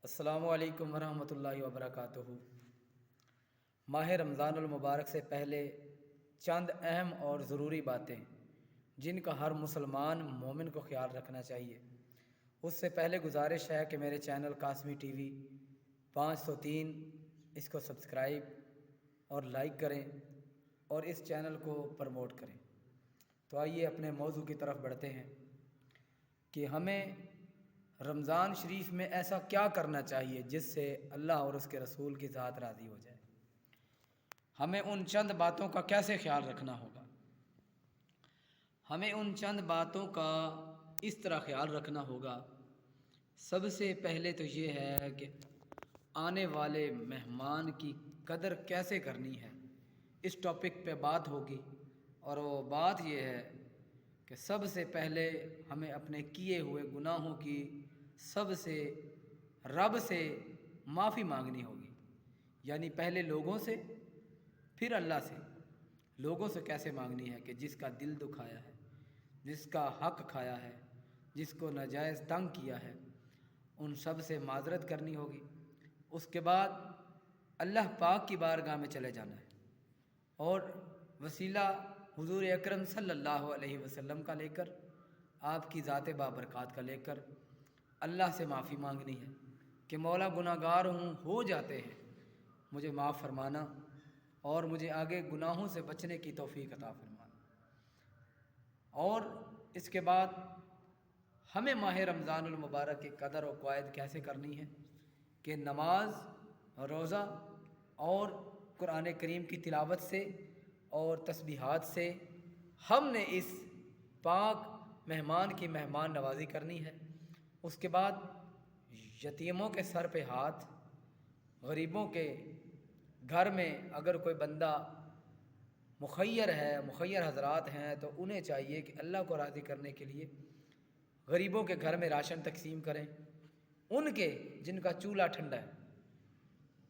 السلام علیکم ورحمۃ اللہ وبرکاتہ۔ ماہ رمضان المبارک سے پہلے چند اہم اور ضروری باتیں جن کا ہر مسلمان مومن کو خیال رکھنا چاہیے۔ اس سے پہلے گزارش ہے کہ میرے چینل قاسمی ٹی وی 503 اس کو سبسکرائب اور لائک کریں اور اس چینل کو پروموٹ کریں۔ تو آئیے اپنے موضوع کی طرف بڑھتے ہیں کہ ہمیں رمضان شریف میں ایسا کیا کرنا چاہیے جس سے اللہ اور اس کے رسول کی ذات راضی ہو جائے۔ ہمیں ان چند باتوں کا کیسے خیال رکھنا ہوگا؟ ہمیں ان چند باتوں کا اس طرح خیال رکھنا ہوگا۔ سب سے پہلے تو یہ ہے کہ آنے والے مہمان کی قدر کیسے کرنی ہے، اس ٹاپک پہ بات ہوگی۔ اور وہ بات یہ ہے کہ سب سے پہلے ہمیں اپنے کیے ہوئے گناہوں کی سب سے رب سے معافی مانگنی ہوگی، یعنی پہلے لوگوں سے پھر اللہ سے۔ لوگوں سے کیسے مانگنی ہے کہ جس کا دل دکھایا ہے، جس کا حق کھایا ہے، جس کو ناجائز تنگ کیا ہے، ان سب سے معذرت کرنی ہوگی۔ اس کے بعد اللہ پاک کی بارگاہ میں چلے جانا ہے اور وسیلہ حضور اکرم صلی اللہ علیہ وسلم کا لے کر، آپ کی ذات بابرکات کا لے کر اللہ سے معافی مانگنی ہے کہ مولا گناہ گار ہو جاتے ہیں، مجھے معاف فرمانا اور مجھے آگے گناہوں سے بچنے کی توفیق عطا فرمانا۔ اور اس کے بعد ہمیں ماہ رمضان المبارک کی قدر و قوائد کیسے کرنی ہے کہ نماز، روزہ اور قرآن کریم کی تلاوت سے اور تسبیحات سے ہم نے اس پاک مہمان کی مہمان نوازی کرنی ہے۔ اس کے بعد یتیموں کے سر پہ ہاتھ، غریبوں کے گھر میں اگر کوئی بندہ مخیر حضرات ہیں تو انہیں چاہیے کہ اللہ کو راضی کرنے کے لیے غریبوں کے گھر میں راشن تقسیم کریں۔ ان کے جن کا چولہا ٹھنڈا ہے،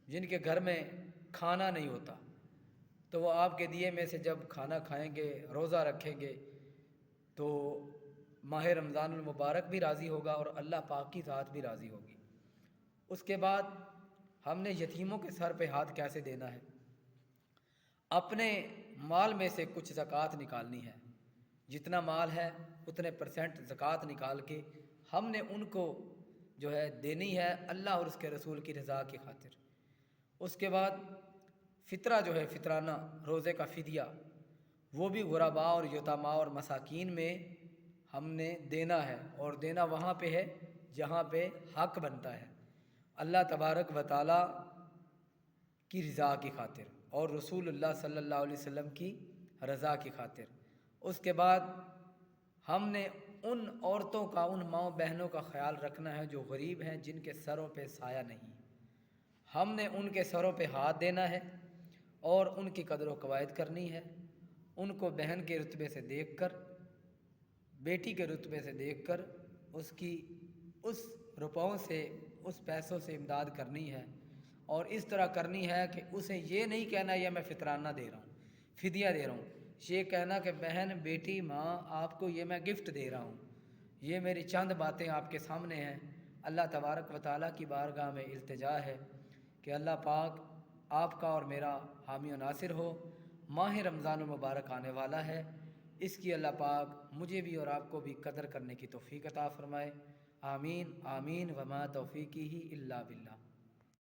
جن کے گھر میں کھانا نہیں ہوتا، تو وہ آپ کے دیے میں سے جب کھانا کھائیں گے، روزہ رکھیں گے، تو ماہ رمضان المبارک بھی راضی ہوگا اور اللہ پاک کی ذات بھی راضی ہوگی۔ اس کے بعد ہم نے یتیموں کے سر پہ ہاتھ کیسے دینا ہے؟ اپنے مال میں سے کچھ زکوٰۃ نکالنی ہے، جتنا مال ہے اتنے پرسنٹ زکوٰۃ نکال کے ہم نے ان کو جو ہے دینی ہے اللہ اور اس کے رسول کی رضا کی خاطر۔ اس کے بعد فطرہ جو ہے، فطرانہ روزے کا فدیہ، وہ بھی غرباء اور یتاماء اور مساکین میں ہم نے دینا ہے، اور دینا وہاں پہ ہے جہاں پہ حق بنتا ہے، اللہ تبارک و تعالیٰ کی رضا کی خاطر اور رسول اللہ صلی اللہ علیہ وسلم کی رضا کی خاطر۔ اس کے بعد ہم نے ان عورتوں کا، ان ماؤں بہنوں کا خیال رکھنا ہے جو غریب ہیں، جن کے سروں پہ سایہ نہیں۔ ہم نے ان کے سروں پہ ہاتھ دینا ہے اور ان کی قدر و قوائد کرنی ہے، ان کو بہن کے رتبے سے دیکھ کر، بیٹی کے رتبے سے دیکھ کر اس کی اس روپوں سے، اس پیسوں سے امداد کرنی ہے، اور اس طرح کرنی ہے کہ اسے یہ نہیں کہنا یہ میں فطرانہ دے رہا ہوں، فدیہ دے رہا ہوں، یہ کہنا کہ بہن، بیٹی، ماں، آپ کو یہ میں گفٹ دے رہا ہوں، یہ میری چند باتیں آپ کے سامنے ہیں۔ اللہ تبارک و تعالیٰ کی بارگاہ میں التجا ہے کہ اللہ پاک آپ کا اور میرا حامی و ناصر ہو۔ ماہ رمضان المبارک آنے والا ہے، اس کی اللہ پاک مجھے بھی اور آپ کو بھی قدر کرنے کی توفیق عطا فرمائے۔ آمین آمین، وما توفیقی الا باللہ۔